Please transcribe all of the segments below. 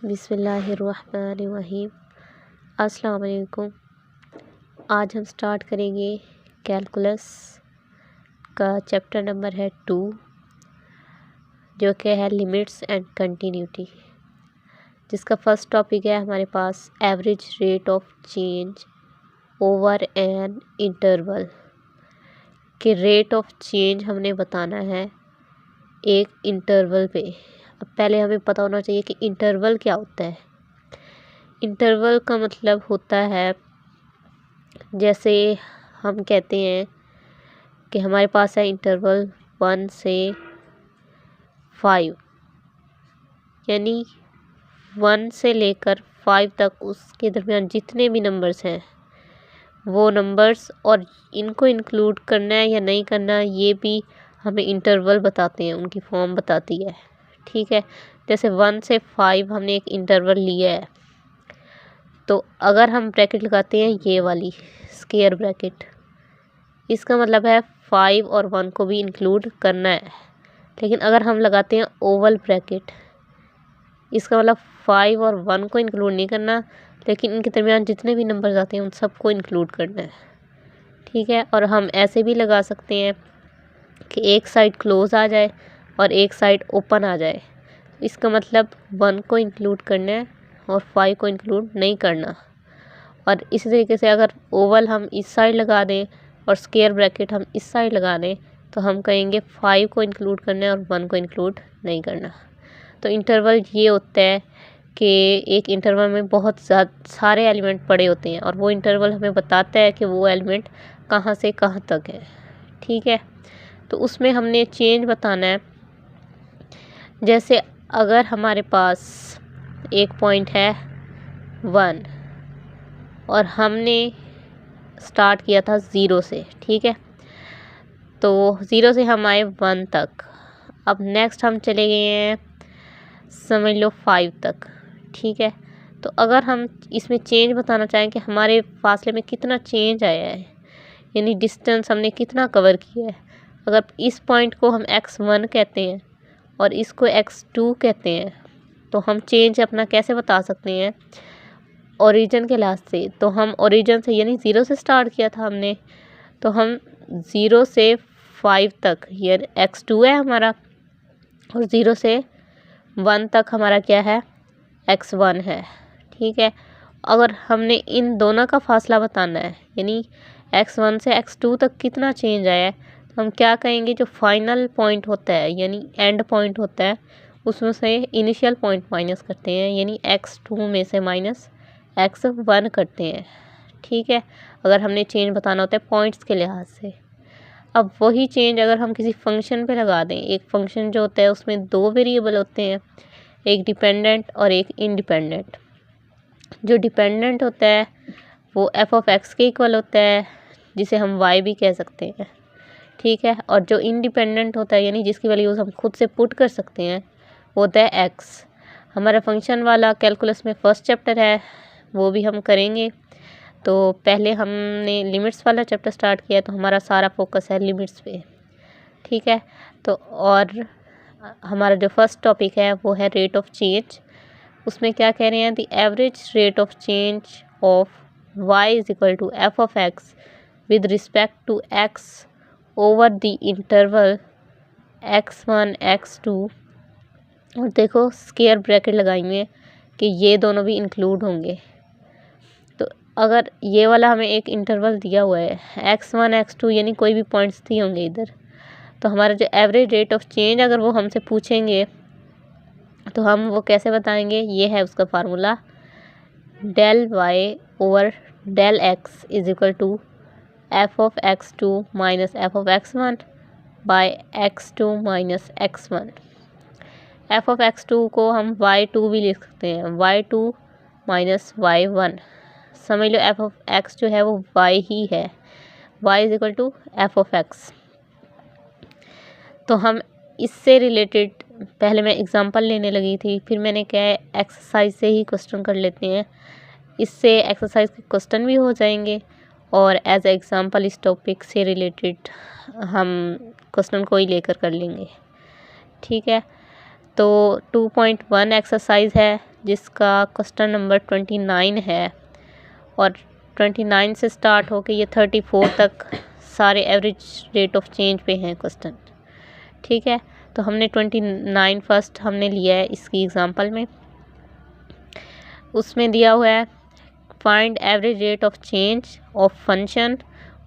बिस्मिल्लाहिर्रहमानिर्रहीम। अस्सलाम वालेकुम। आज हम स्टार्ट करेंगे कैलकुलस का चैप्टर नंबर है 2, जो कि है लिमिट्स एंड कंटिन्यूटी, जिसका फर्स्ट टॉपिक है हमारे पास average rate of change over an interval. कि रेट ऑफ चेंज हमने बताना है एक इंटरवल पे। अब पहले हमें पता होना चाहिए कि इंटरवल क्या होता है। इंटरवल का मतलब होता है, जैसे हम कहते हैं कि हमारे पास है इंटरवल 1 से 5, यानी 1 से लेकर 5 तक उसके दरमियान जितने भी नंबर्स हैं वो नंबर्स, और इनको इंक्लूड करना है या नहीं करना ये भी हमें इंटरवल बताते हैं, उनकी फॉर्म बताती है। ठीक है, जैसे 1 से 5 हमने एक इंटरवल लिया है, तो अगर हम ब्रैकेट लगाते हैं ये वाली स्क्वायर ब्रैकेट, इसका मतलब है 5 और 1 को भी इंक्लूड करना है। लेकिन अगर हम लगाते हैं ओवल ब्रैकेट, इसका मतलब 5 और 1 को इंक्लूड नहीं करना, लेकिन इनके दरमियान जितने भी नंबर्स आते हैं उन सबको इंक्लूड करना है। ठीक है, और हम ऐसे भी लगा सकते हैं कि एक साइड क्लोज आ जाए और एक साइड ओपन आ जाए, इसका मतलब 1 को इंक्लूड करना है और 5 को इंक्लूड नहीं करना। और इसी तरीके से अगर ओवल हम इस साइड लगा दें और स्क्वायर ब्रैकेट हम इस साइड लगा दें, तो हम कहेंगे 5 को इंक्लूड करना है और 1 को इंक्लूड नहीं करना। तो इंटरवल ये होता है कि एक इंटरवल में बहुत सारे एलिमेंट पड़े होते हैं और वो इंटरवल हमें बताता है कि वो एलिमेंट कहाँ से कहाँ तक है। ठीक है, तो उसमें हमने चेंज बताना है। जैसे अगर हमारे पास एक पॉइंट है 1 और हमने स्टार्ट किया था 0 से, ठीक है, तो 0 से हम आए 1 तक। अब नेक्स्ट हम चले गए हैं समझ लो 5 तक। ठीक है, तो अगर हम इसमें चेंज बताना चाहें कि हमारे फासले में कितना चेंज आया है, यानी डिस्टेंस हमने कितना कवर किया है, अगर इस पॉइंट को हम x1 कहते हैं और इसको x2 कहते हैं, तो हम चेंज अपना कैसे बता सकते हैं ओरिजिन के लिहाज से। तो हम ओरिजिन से यानी 0 से स्टार्ट किया था हमने, तो हम 0 से 5 तक ये x2 है हमारा, और 0 से 1 तक हमारा क्या है, x1 है। ठीक है, अगर हमने इन दोनों का फासला बताना है, यानी x1 से x2 तक कितना चेंज आया है, तो हम क्या कहेंगे, जो फाइनल पॉइंट होता है यानी एंड पॉइंट होता है उसमें से इनिशियल पॉइंट माइनस करते हैं, यानी x2 में से माइनस x1 करते हैं। ठीक है, अगर हमने चेंज बताना होता है पॉइंट्स के लिहाज से। अब वही चेंज अगर हम किसी फंक्शन पे लगा दें, एक फंक्शन जो होता है उसमें 2 वेरिएबल होते हैं, एक डिपेंडेंट और एक इंडिपेंडेंट। जो डिपेंडेंट होता है वो f(x) के इक्वल होता है, जिसे हम y भी कह सकते हैं। ठीक है, और जो इंडिपेंडेंट होता है यानी जिसकी वैल्यूज़ हम खुद से पुट कर सकते हैं वो होता है x। हमारा फंक्शन वाला कैलकुलस में फर्स्ट चैप्टर है, वो भी हम करेंगे। तो पहले हमने लिमिट्स वाला चैप्टर स्टार्ट किया, तो हमारा सारा फोकस है लिमिट्स पे। ठीक है, तो और हमारा जो फर्स्ट टॉपिक है वो है रेट ऑफ चेंज। उसमें क्या कह रहे हैं, the average rate of change of y is equal to f of x with respect to x over the interval x1 x2। और देखो स्क्वायर ब्रैकेट लगाई हुई है कि ये दोनों भी इंक्लूड होंगे। तो अगर ये वाला हमें एक इंटरवल दिया हुआ है x1 x2, यानी कोई भी पॉइंट्स दिए होंगे इधर, तो हमारा जो एवरेज रेट ऑफ चेंज अगर वो हमसे पूछेंगे तो हम वो कैसे बताएंगे, ये है उसका formula, del y over del x is equal to f of x2 minus f of x1 by x2 minus x1। f of x2 को हम y2 भी लिख सकते हैं, y2 माइनस y1। समझ लो f ऑफ x जो है वो y ही है, y is equal to f of x। तो हम इससे रिलेटेड पहले मैं एग्जांपल लेने लगी थी, फिर मैंने क्या है एक्सरसाइज से ही क्वेश्चन कर लेते हैं, इससे एक्सरसाइज के क्वेश्चन भी हो जाएंगे और एज एग्जांपल इस टॉपिक से रिलेटेड हम क्वेश्चन को ही लेकर कर लेंगे। ठीक है, तो 2.1 एक्सरसाइज है जिसका क्वेश्चन नंबर 29 है और 29 से स्टार्ट होके ये 34 तक सारे एवरेज रेट ऑफ चेंज पे हैं क्वेश्चन। ठीक है, तो हमने 29 फर्स्ट हमने लिया है इसकी एग्जांपल में। उसमें दिया हुआ है find average rate of change of function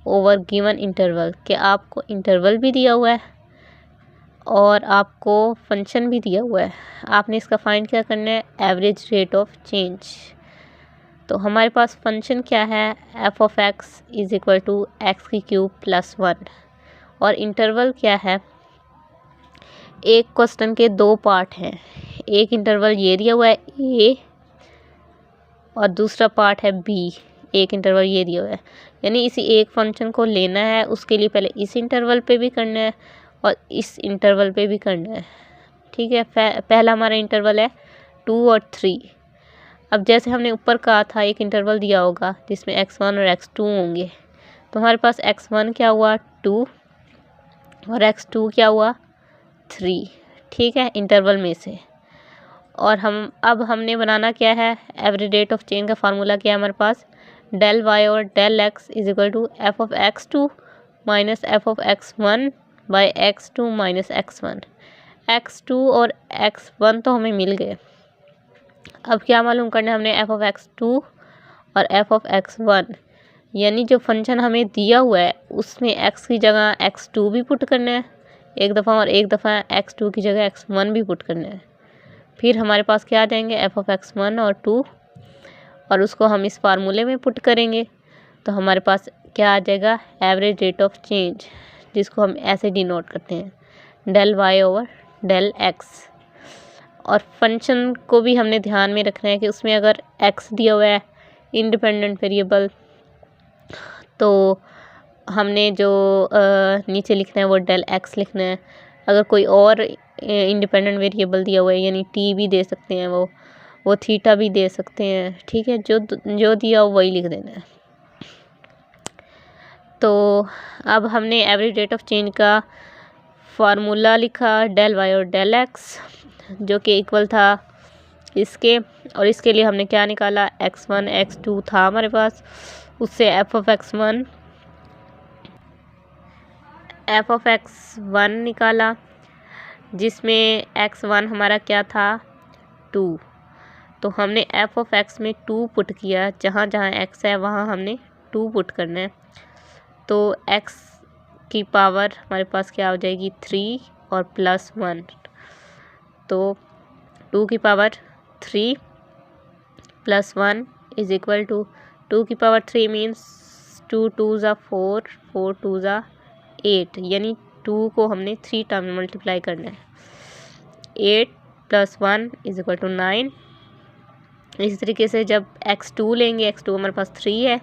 over given interval, कि आपको इंटरवल भी दिया हुआ है और आपको फंक्शन भी दिया हुआ है। आपने इसका फाइंड क्या करना है, एवरेज रेट ऑफ चेंज। तो हमारे पास फंक्शन क्या है, F of X is equal to X की क्यूब प्लस 1, और इंटरवल क्या है। एक क्वेश्चन के दो पार्ट हैं, एक इंटरवल ये दिया हुआ है ए और दूसरा पार्ट है बी। एक इंटरवल ये दिया हुआ है, यानी इसी एक फंक्शन को लेना है, उसके लिए पहले इस इंटरवल पे भी करना है और इस इंटरवल पे भी करना है। ठीक है, पहला हमारा इंटरवल है 2 और 3। अब जैसे हमने ऊपर कहा था एक इंटरवल दिया होगा जिसमें x1 और x2 होंगे, तो हमारे पास x1 क्या हुआ 2 और x2 क्या हुआ 3। ठीक है, इंटरवल में से। और अब हमने बनाना क्या है, एवरेज रेट ऑफ चेंज का फार्मूला क्या है हमारे पास, डेल वाई और del X is equal to F of x2 minus F of x1 by x2 minus x1। x2 और x1 तो हमें मिल गए। अब क्या मालूम करना है हमने, एफ ऑफ x2 और एफ ऑफ x1, यानी जो फंक्शन हमें दिया हुआ है उसमें x की जगह x2 भी पुट करना है एक दफ़ा, और एक दफ़ा x2 की जगह x1 भी पुट करना है। फिर हमारे पास क्या आ जाएंगे, एफ ऑफ x1 और 2, और उसको हम इस फार्मूले में पुट करेंगे तो हमारे पास क्या आ जाएगा, एवरेज रेट ऑफ चेंज, जिसको हम ऐसे डिनोट करते हैं del Y over del X. और फंक्शन को भी हमने ध्यान में रखना है कि उसमें अगर x दिया हुआ है इंडिपेंडेंट वेरिएबल, तो हमने जो नीचे लिखना है वो डेल x लिखना है। अगर कोई और इंडिपेंडेंट वेरिएबल दिया हुआ है, यानी t भी दे सकते हैं, वो थीटा भी दे सकते हैं। ठीक है, जो दिया हो वही लिख देना है। तो अब हमने एवरेज रेट ऑफ चेंज का फार्मूला लिखा डेल वाई और डेल एक्स, जो कि इक्वल था इसके, और इसके लिए हमने क्या निकाला, x1 x2 था हमारे पास, उससे एफ ऑफ x1 निकाला, जिसमें x1 हमारा क्या था 2। तो हमने एफ ऑफ x में 2 पुट किया, जहाँ जहाँ x है वहाँ हमने 2 पुट करना है। तो x की पावर हमारे पास क्या हो जाएगी 3 और प्लस 1, तो 2 की power 3 plus 1 is equal to 2 की पावर 3 मीन्स 2 2 ज़ा 4, 4 2 ज़ा 8, यानी 2 को हमने 3 टाइम में मल्टीप्लाई करना है। 8 प्लस 1 इज इक्वल टू 9। इसी तरीके से जब x2 लेंगे, x2 हमारे पास 3 है,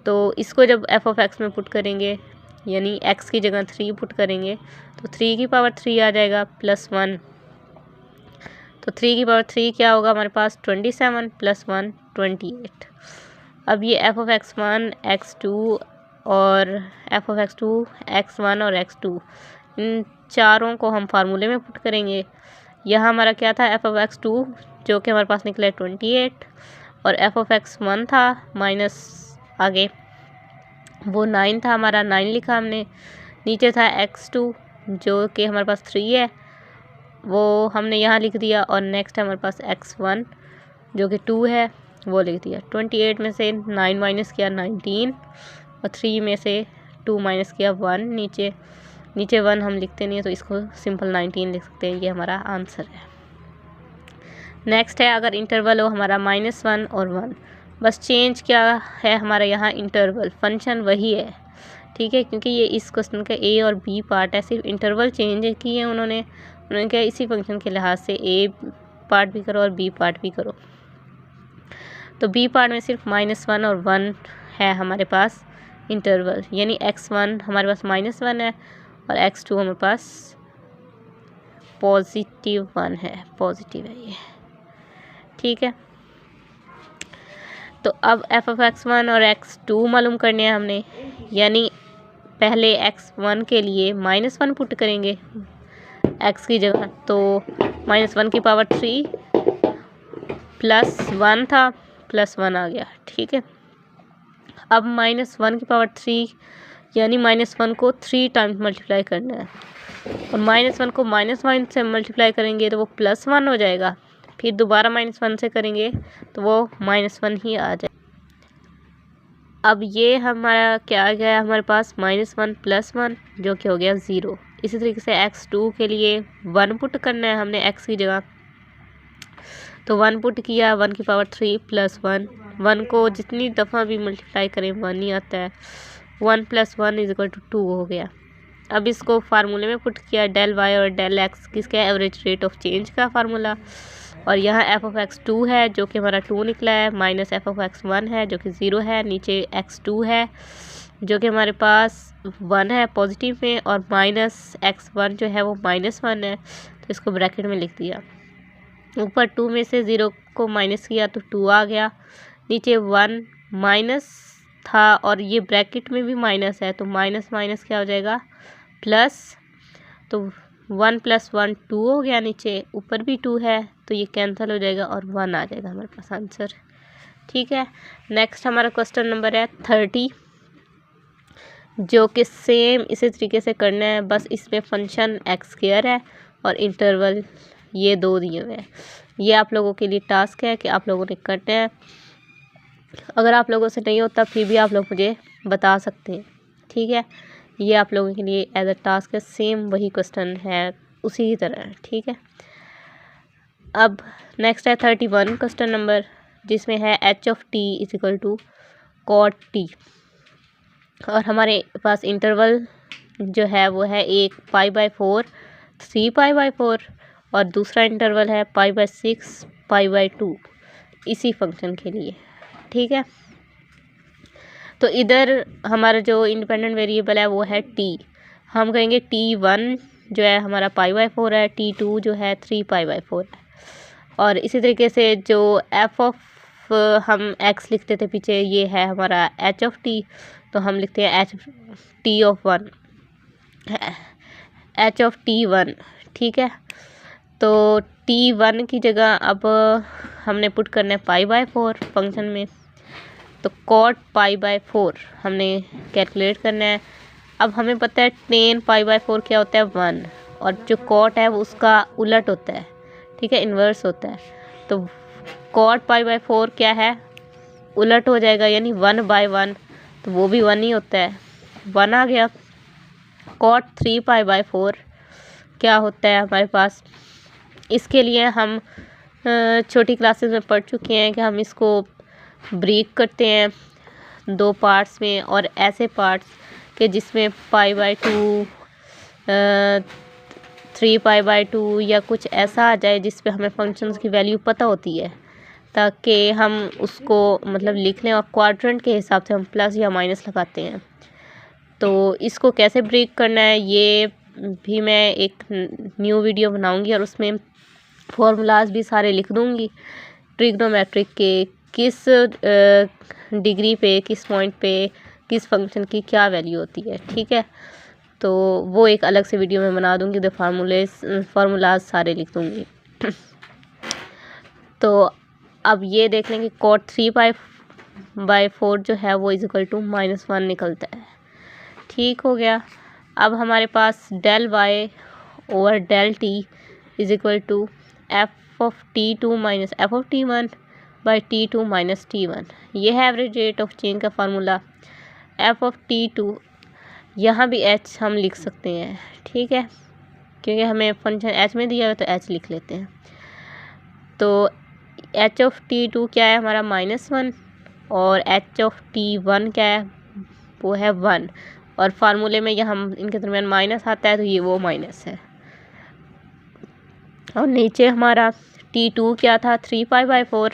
तो इसको जब एफ ऑफ एक्स में पुट करेंगे, यानी x की जगह 3 पुट करेंगे, तो 3 की पावर 3 आ जाएगा प्लस 1। तो 3 की पावर 3 क्या होगा हमारे पास 27 प्लस 1 28। अब ये एफ ऑफ x1 x2 और एफ ऑफ x2 x1 और x2, इन चारों को हम फार्मूले में पुट करेंगे। यहाँ हमारा क्या था, एफ ऑफ x2 जो कि हमारे पास निकला 28, और एफ ऑफ x1 था माइनस आगे वो 9 था हमारा, 9 लिखा हमने। नीचे था x2 जो कि हमारे पास 3 है, वो हमने यहाँ लिख दिया, और नेक्स्ट है हमारे पास x1 जो कि 2 है, वो लिख दिया। 28 में से 9 माइनस किया 19, और 3 में से 2 माइनस किया 1। नीचे 1 हम लिखते नहीं है, तो इसको सिंपल 19 लिख सकते हैं। ये हमारा आंसर है। नेक्स्ट है, अगर इंटरवल हो हमारा -1 और 1, बस चेंज क्या है हमारा यहाँ इंटरवल, फंक्शन वही है। ठीक है, क्योंकि ये इस क्वेश्चन का ए और बी पार्ट है, सिर्फ इंटरवल चेंज किए हैं उन्होंने क्या इसी फंक्शन के लिहाज से ए पार्ट भी करो और बी पार्ट भी करो। तो बी पार्ट में सिर्फ -1 और 1 है हमारे पास इंटरवल, यानी x1 हमारे पास -1 है और x2 हमारे पास +1 है, पॉजिटिव है ये। ठीक है, तो अब एफ ऑफ x1 और x2 मालूम करने हैं हमने, यानी पहले x1 के लिए -1 पुट करेंगे x की जगह, तो -1 की पावर 3 +1 था, +1 आ गया, ठीक है। अब -1 की पावर 3 यानी -1 को 3 टाइम्स मल्टीप्लाई करना है, और -1 को -1 से मल्टीप्लाई करेंगे तो वो +1 हो जाएगा, फिर दोबारा -1 से करेंगे तो वो -1 ही आ जाएगा। अब ये हमारा क्या आ गया हमारे पास, -1 + 1 जो कि हो गया 0। इसी तरीके से x2 के लिए 1 पुट करना है हमने x की जगह, तो 1 पुट किया, 1 की पावर 3 + 1। 1 को जितनी दफ़ा भी मल्टीप्लाई करें 1 ही आता है। 1 + 1 = 2 हो गया। अब इसको फार्मूले में पुट किया, del y और del x किसका है, एवरेज रेट ऑफ चेंज का फार्मूला, और यहाँ f(x) 2 है जो कि हमारा 2 निकला है, माइनस f(x) 1 है जो कि 0 है, नीचे x2 है जो कि हमारे पास 1 है पॉजिटिव में, और माइनस x1 जो है वो -1 है, तो इसको ब्रैकेट में लिख दिया। ऊपर 2 में से 0 को माइनस किया तो 2 आ गया, नीचे 1 माइनस था और ये ब्रैकेट में भी माइनस है, तो माइनस माइनस क्या हो जाएगा, प्लस, तो 1 + 1 2 हो गया, नीचे ऊपर भी 2 है तो ये कैंसिल हो जाएगा और 1 आ जाएगा हमारे पास आंसर, ठीक है। नेक्स्ट हमारा क्वेश्चन नंबर है 30, जो कि सेम इसी तरीके से करना है, बस इसमें फंक्शन x² है और इंटरवल ये 2 दिए हुए हैं। ये आप लोगों के लिए टास्क है कि आप लोगों ने करना है, अगर आप लोगों से नहीं होता फिर भी आप लोग मुझे बता सकते हैं, ठीक है। ये आप लोगों के लिए एज अ टास्क है, सेम वही क्वेश्चन है उसी की तरह, ठीक है। अब नेक्स्ट है 31 क्वेश्चन नंबर, जिसमें है h(t) = cot t, और हमारे पास इंटरवल जो है वो है एक π/4 3π/4 और दूसरा इंटरवल है π/6 π/2 इसी फंक्शन के लिए, ठीक है। तो इधर हमारा जो इंडिपेंडेंट वेरिएबल है वो है t, हम कहेंगे t1 जो है हमारा π/4 है, t2 जो है 3π/4 है, और इसी तरीके से जो हम x लिखते थे पीछे, ये है हमारा h(t), तो हम लिखते हैं h(t)(1), ठीक है। तो t1 की जगह अब हमने पुट करना है π/4 फंक्शन में, तो cot π/4 हमने कैलकुलेट करना है। अब हमें पता है tan π/4 क्या होता है, 1, और जो cot है वो उसका उलट होता है, ठीक है, इन्वर्स होता है, तो cot π/4 क्या है, उलट हो जाएगा, यानी 1/1, तो वो भी 1 ही होता है, 1 आ गया। cot 3π/4 क्या होता है हमारे पास, इसके लिए हम छोटी क्लासेस में पढ़ चुके हैं कि हम इसको ब्रेक करते हैं 2 पार्ट्स में, और ऐसे पार्ट्स के जिसमें π/2 3π/2 या कुछ ऐसा आ जाए जिस पे हमें फंक्शंस की वैल्यू पता होती है, ताकि हम उसको मतलब लिख लें, और क्वाड्रेंट के हिसाब से हम प्लस या माइनस लगाते हैं। तो इसको कैसे ब्रेक करना है ये भी मैं एक न्यू वीडियो बनाऊंगी, और उसमें फॉर्मूलाज भी सारे लिख दूंगी, ट्रिग्नोमेट्रिक के किस डिग्री पे, किस पॉइंट पे किस फंक्शन की क्या वैल्यू होती है, ठीक है। तो वो एक अलग से वीडियो में बना दूंगी, तो फार्मूलाज सारे लिख दूंगी। तो अब ये देख लेंगे cot 3π/4 जो है वो = -1 निकलता है, ठीक हो गया। अब हमारे पास del y और del t = f(t2 - f(t1)/t2 - t1, ये है एवरेज रेट ऑफ चेंज का फार्मूला। f(t2) यहाँ भी h हम लिख सकते हैं, ठीक है, क्योंकि हमें फंक्शन h में दिया है तो h लिख लेते हैं। तो h(t2) क्या है हमारा -1, और h(t1) क्या है, वो है 1, और फार्मूले में यहाँ इनके दरमियान माइनस आता है तो ये वो माइनस है, और नीचे हमारा t2 क्या था, 3π/4,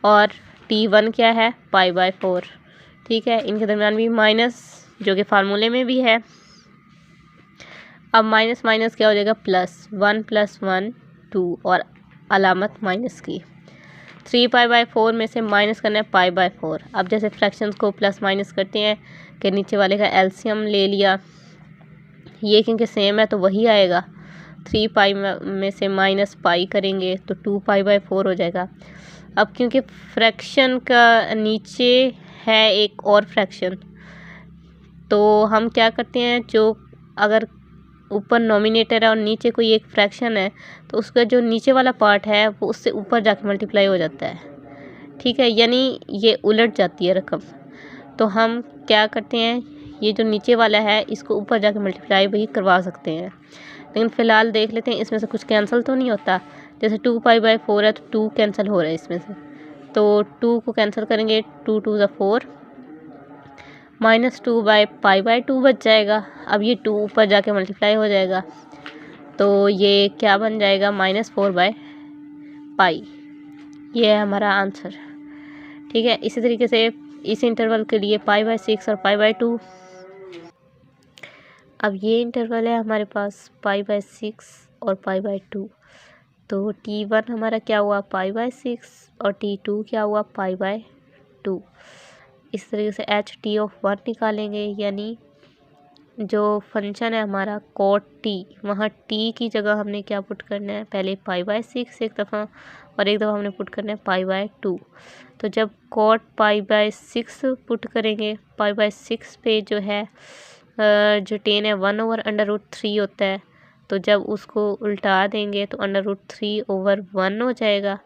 और t1 क्या है, π/4, ठीक है, इनके दरमियान भी माइनस जो कि फार्मूले में भी है। अब माइनस माइनस क्या हो जाएगा, प्लस, 1 + 1 2, और अलामत माइनस की, 3π/4 में से माइनस करना है π/4। अब जैसे फ्रैक्शंस को प्लस माइनस करते हैं कि नीचे वाले का एलसीएम ले लिया, ये क्योंकि सेम है तो वही आएगा, 3π में से -π करेंगे तो 2π/4 हो जाएगा। अब क्योंकि फ्रैक्शन का नीचे है एक और फ्रैक्शन, तो हम क्या करते हैं, जो अगर ऊपर नॉमिनेटर है और नीचे कोई एक फ्रैक्शन है तो उसका जो नीचे वाला पार्ट है वो उससे ऊपर जाके मल्टीप्लाई हो जाता है। ठीक है, यानी ये उलट जाती है रकम। तो हम क्या करते हैं, ये जो नीचे वाला है इसको ऊपर जाके मल्टीप्लाई भी करवा सकते हैं। लेकिन फ़िलहाल देख लेते हैं इसमें से कुछ कैंसिल तो नहीं होता। जैसे 2π/4 है तो 2 कैंसिल हो रहा है इसमें से, तो 2 को कैंसिल करेंगे, 2 2 ज़ा 4, -2/π/2 बच जाएगा। अब ये 2 ऊपर जाके मल्टीप्लाई हो जाएगा, तो ये क्या बन जाएगा, -4/π। ये है हमारा आंसर। ठीक है, इसी तरीके से इस इंटरवल के लिए π/6 और π/2। अब ये इंटरवल है हमारे पास π/6 और π/2, तो t1 हमारा क्या हुआ, π/6 और t2 क्या हुआ, π/2। इस तरीके से HT(1) निकालेंगे, यानी जो फंक्शन है हमारा cot t, वहाँ t की जगह हमने क्या पुट करना है, पहले π/6 एक दफ़ा और एक दफ़ा हमने पुट करना है π/2। तो जब cot π/6 पुट करेंगे, π/6 पे जो है जो 10 है 1/√3 होता है, तो जब उसको उल्टा देंगे तो √3/1 हो जाएगा,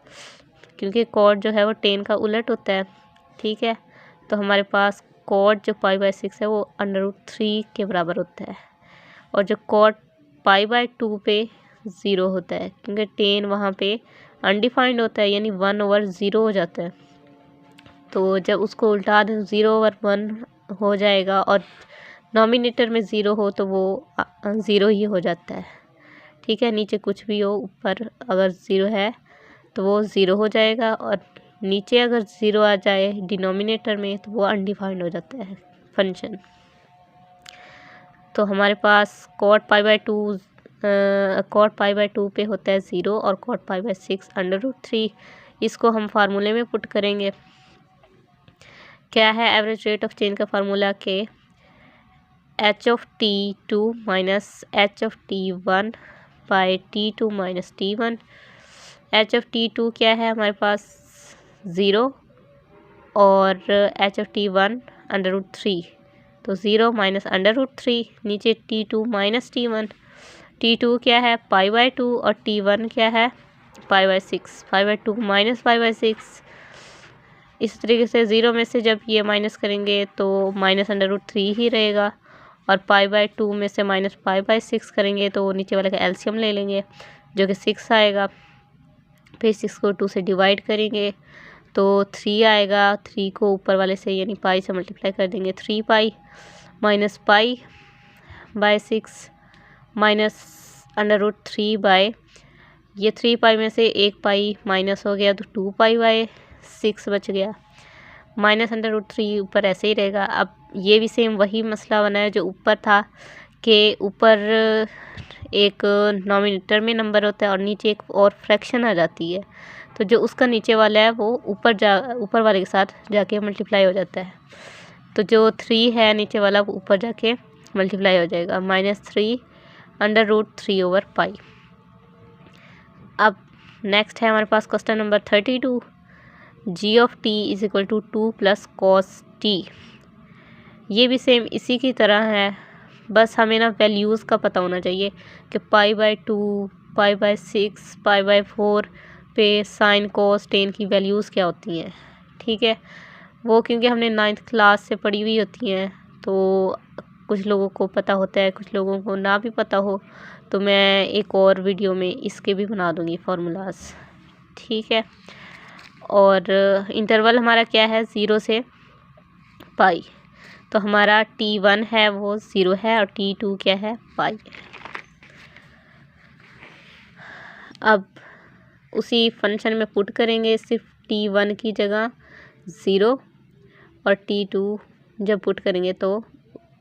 क्योंकि cot जो है वो 10 का उलट होता है। ठीक है, तो हमारे पास cot जो π/6 है वो √3 के बराबर होता है, और जो cot π/2 पे 0 होता है, क्योंकि 10 वहाँ पे अनडिफाइंड होता है, यानी 1/0 हो जाता है। तो जब उसको उल्टा दें 0/1 हो जाएगा, और नॉमिनेटर में 0 हो तो वो 0 ही हो जाता है। ठीक है, नीचे कुछ भी हो, ऊपर अगर 0 है तो वो 0 हो जाएगा, और नीचे अगर 0 आ जाए डिनोमिनेटर में तो वो अनडिफाइंड हो जाता है फंक्शन। तो हमारे पास cot π/2 पे होता है 0 और cot π/6 √3। इसको हम फार्मूले में पुट करेंगे। क्या है एवरेज रेट ऑफ चेंज का फार्मूला, के h(t2 - h(t1) by t2 - t1। h(t2) क्या है हमारे पास 0 और h(t1) √3, तो 0 - √3, नीचे t2 - t1। t2 क्या है π/2 और t1 क्या है π/6, π/2 - π/6। इस तरीके से 0 में से जब ये माइनस करेंगे तो -√3 ही रहेगा, और π/2 में से -π/6 करेंगे तो नीचे वाले का एलसीएम ले लेंगे, जो कि 6 आएगा। फिर 6 को 2 से डिवाइड करेंगे तो 3 आएगा। 3 को ऊपर वाले से यानी पाई से मल्टीप्लाई कर देंगे, 3π -π/6 -√3 ये 3π में से 1π माइनस हो गया तो 2π/6 बच गया, -√3 ऊपर ऐसे ही रहेगा। अब ये भी सेम वही मसला बना है जो ऊपर था, कि ऊपर एक नॉमिनेटर में नंबर होता है और नीचे एक और फ्रैक्शन आ जाती है, तो जो उसका नीचे वाला है वो ऊपर वाले के साथ जाके मल्टीप्लाई हो जाता है। तो जो 3 है नीचे वाला वो ऊपर जाके मल्टीप्लाई हो जाएगा, -3 √3/π। अब नेक्स्ट है हमारे पास question number 32। g(t) = 2 + cos t। ये भी सेम इसी की तरह है, बस हमें ना वैल्यूज़ का पता होना चाहिए कि π/2, π/6, π/4 पे साइन cos tan की वैल्यूज़ क्या होती हैं। ठीक है, वो क्योंकि हमने 9th क्लास से पढ़ी हुई होती हैं, तो कुछ लोगों को पता होता है, कुछ लोगों को ना भी पता हो, तो मैं एक और वीडियो में इसके भी बना दूँगी फार्मूलाज। ठीक है, और इंटरवल हमारा क्या है 0 से पाई, तो हमारा t1 है वो 0 है और t2 क्या है पाई। अब उसी फंक्शन में पुट करेंगे, सिर्फ t1 की जगह 0 और t2 जब पुट करेंगे तो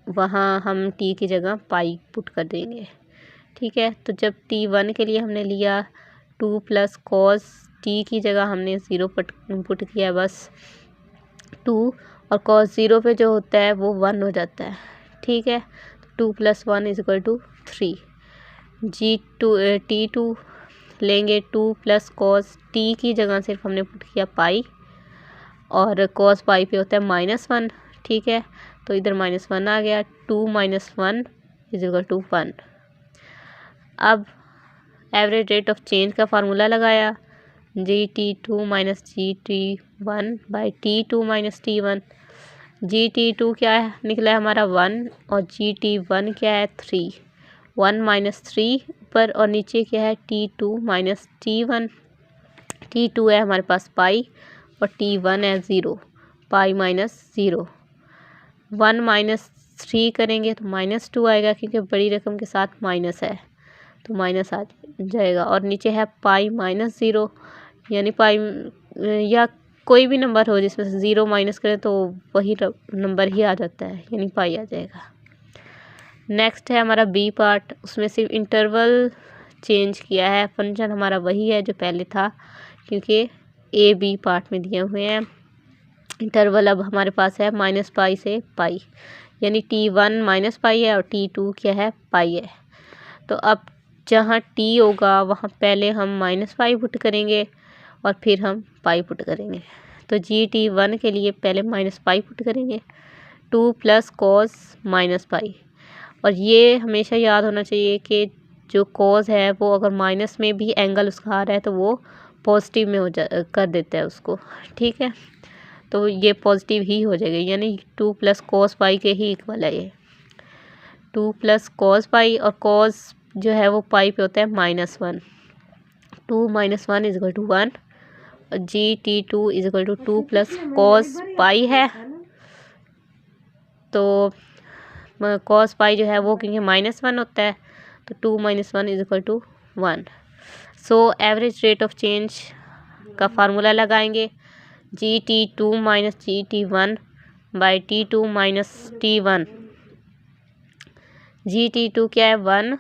वहाँ हम t की जगह पाई पुट कर देंगे। ठीक है, तो जब t1 के लिए हमने लिया 2 + cos t की जगह हमने 0 पुट किया, बस 2 और cos 0 पे जो होता है वो 1 हो जाता है। ठीक है, 2 + 1 = 3। t2 लेंगे 2 प्लस कॉस टी की जगह सिर्फ हमने पुट किया पाई, और कॉस पाई पे होता है -1, ठीक है। तो इधर -1 आ गया, 2 - 1 = 1। अब एवरेज रेट ऑफ चेंज का फार्मूला लगाया, GT2 - GT1/T2 - T1। GT2 क्या है निकला है हमारा 1, और GT1 क्या है 3। 1 - 3 ऊपर और नीचे क्या है T2 - T1। T2 है हमारे पास पाई और T1 है 0, पाई -0। 1 - 3 करेंगे तो -2 आएगा, क्योंकि बड़ी रकम के साथ माइनस है तो माइनस आ जाएगा। और नीचे है पाई -0, यानी पाई या कोई भी नंबर हो जिसमें से 0 माइनस करें तो वही नंबर ही आ जाता है, यानी पाई आ जाएगा। नेक्स्ट है हमारा बी पार्ट, उसमें सिर्फ इंटरवल चेंज किया है, फंक्शन हमारा वही है जो पहले था, क्योंकि ए बी पार्ट में दिए हुए हैं। इंटरवल अब हमारे पास है -पाई से पाई, यानी T1 -पाई है और T2 क्या है पाई है। तो अब जहाँ T होगा वहाँ पहले हम -पाई पुट करेंगे और फिर हम पाई पुट करेंगे। तो GT1 के लिए पहले -पाई पुट करेंगे, 2 प्लस कॉस -पाई। और ये हमेशा याद होना चाहिए कि जो कॉस है वो अगर माइनस में भी एंगल उसका आ रहा है तो वो पॉजिटिव में कर देता है उसको, ठीक है। तो ये पॉजिटिव ही हो जाएगा, यानी 2 प्लस कॉस पाई के ही इक्वल है ये। 2 प्लस कॉस पाई, और कॉस जो है वो पाई पे होता है -1। 2 - 1 = 1। GT2 = 2 प्लस कॉस पाई है, तो कॉस पाई जो है वो क्योंकि -1 होता है तो 2 - 1 = 1। So average rate of change का फार्मूला लगाएंगे, GT2 - GT1/T2 - T1। GT2 क्या है 1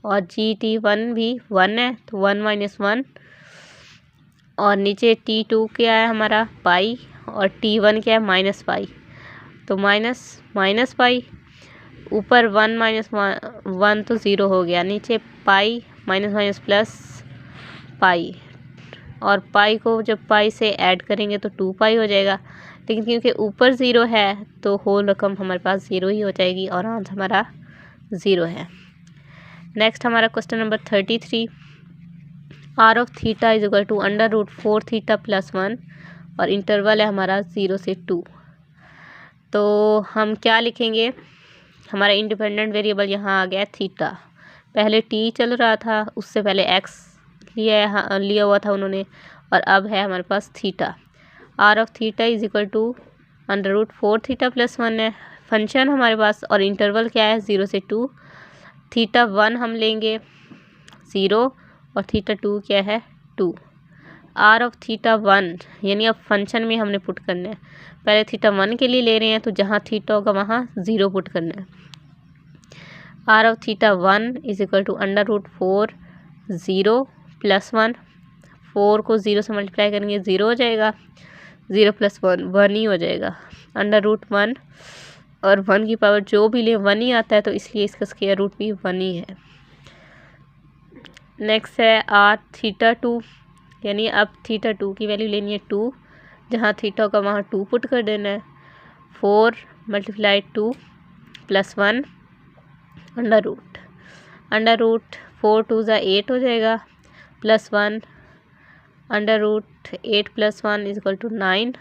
और GT1 भी 1 है, तो 1 - 1, और नीचे T2 क्या है हमारा पाई और T1 क्या है -पाई, तो माइनस पाई, ऊपर 1 - 1 तो 0 हो गया, नीचे पाई माइनस प्लस पाई, और पाई को जब पाई से ऐड करेंगे तो 2 पाई हो जाएगा। लेकिन क्योंकि ऊपर 0 है तो होल रकम हमारे पास 0 ही हो जाएगी और आंसर हमारा 0 है। नेक्स्ट हमारा question number 33, r of theta = √4 theta + 1, और इंटरवल है हमारा 0 से 2। तो हम क्या लिखेंगे, हमारा इंडिपेंडेंट वेरिएबल यहाँ आ गया थीटा। पहले t चल रहा था, उससे पहले x लिया हुआ था उन्होंने, और अब है हमारे पास theta. r of theta = √4 theta + 1 है फंक्शन हमारे पास, और इंटरवल क्या है 0 से 2। थीटा 1 हम लेंगे 0 और थीटा 2 क्या है 2। r of थीटा 1 यानी अब फंक्शन में हमने पुट करना है, पहले थीटा 1 के लिए ले रहे हैं तो जहाँ थीटा होगा वहाँ 0 पुट करना है। r of थीटा 1 = √4 0 + 1, 4 को 0 से मल्टीप्लाई करेंगे 0 हो जाएगा, 0 + 1 1 ही हो जाएगा, √1, और 1 की पावर जो भी ले 1 ही आता है, तो इसलिए इसका स्क्वायर रूट भी 1 ही है। नेक्स्ट है r थीटा 2, यानी अब थीटा 2 की वैल्यू लेनी है 2, जहाँ थीटा होगा वहाँ 2 पुट कर देना है, 4 × 2 + 1 √, 4 2 = 8 हो जाएगा, +1 √8 + 1 = 9,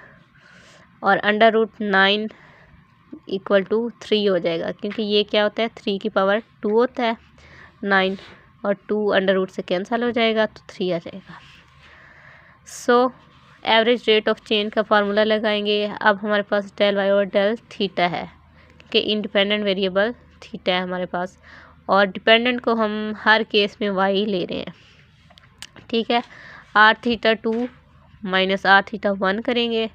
और √9 = 3 हो जाएगा, क्योंकि ये क्या होता है 3 की पावर 2 होता है 9, और 2 √ से कैंसिल हो जाएगा तो 3 आ जाएगा। So average rate of change का फार्मूला लगाएंगे। अब हमारे पास डेल वाई और डेल थीटा है कि इंडिपेंडेंट वेरिएबल थीटा है हमारे पास, और डिपेंडेंट को हम हर केस में वाई ले रहे हैं, ठीक है। r थीटा 2 - r थीटा 1 करेंगे,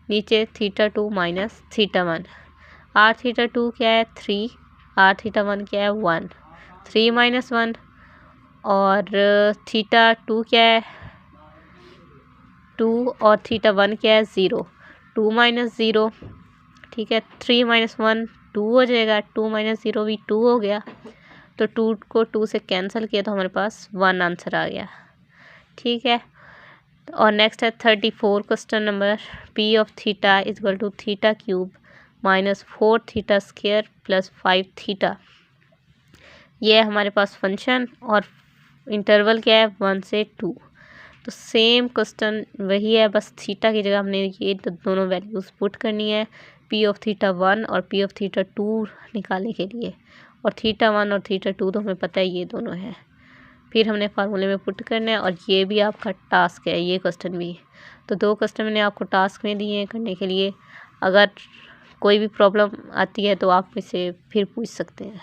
नीचे थीटा 2 - थीटा 1। r थीटा 2 क्या है 3, r थीटा 1 क्या है 1, 3 - 1, और थीटा 2 क्या है 2, और थीटा 1 क्या है 0, 2 - 0, ठीक है। 3 - 1 2 हो जाएगा, 2 - 0 भी 2 हो गया, तो 2 को 2 से कैंसिल किया तो हमारे पास 1 आंसर आ गया। ठीक है। और नेक्स्ट है 34 question number, P of theta is equal to theta cube minus 4 theta square plus 5 theta. ये है हमारे पास फंक्शन और इंटरवल क्या है 1 से 2। तो सेम क्वेश्चन वही है, बस थीटा की जगह हमने ये दोनों वैल्यूज़ पुट करनी है, पी ऑफ थीटा 1 और पी ऑफ थीटा 2 निकालने के लिए। और थीटा 1 और थीटा 2 तो हमें पता है ये दोनों है, फिर हमने फार्मूले में पुट करना है। और ये भी आपका टास्क है, ये क्वेश्चन भी। तो 2 क्वेश्चन मैंने आपको टास्क में दिए हैं करने के लिए। अगर कोई भी प्रॉब्लम आती है तो आप इसे फिर पूछ सकते हैं।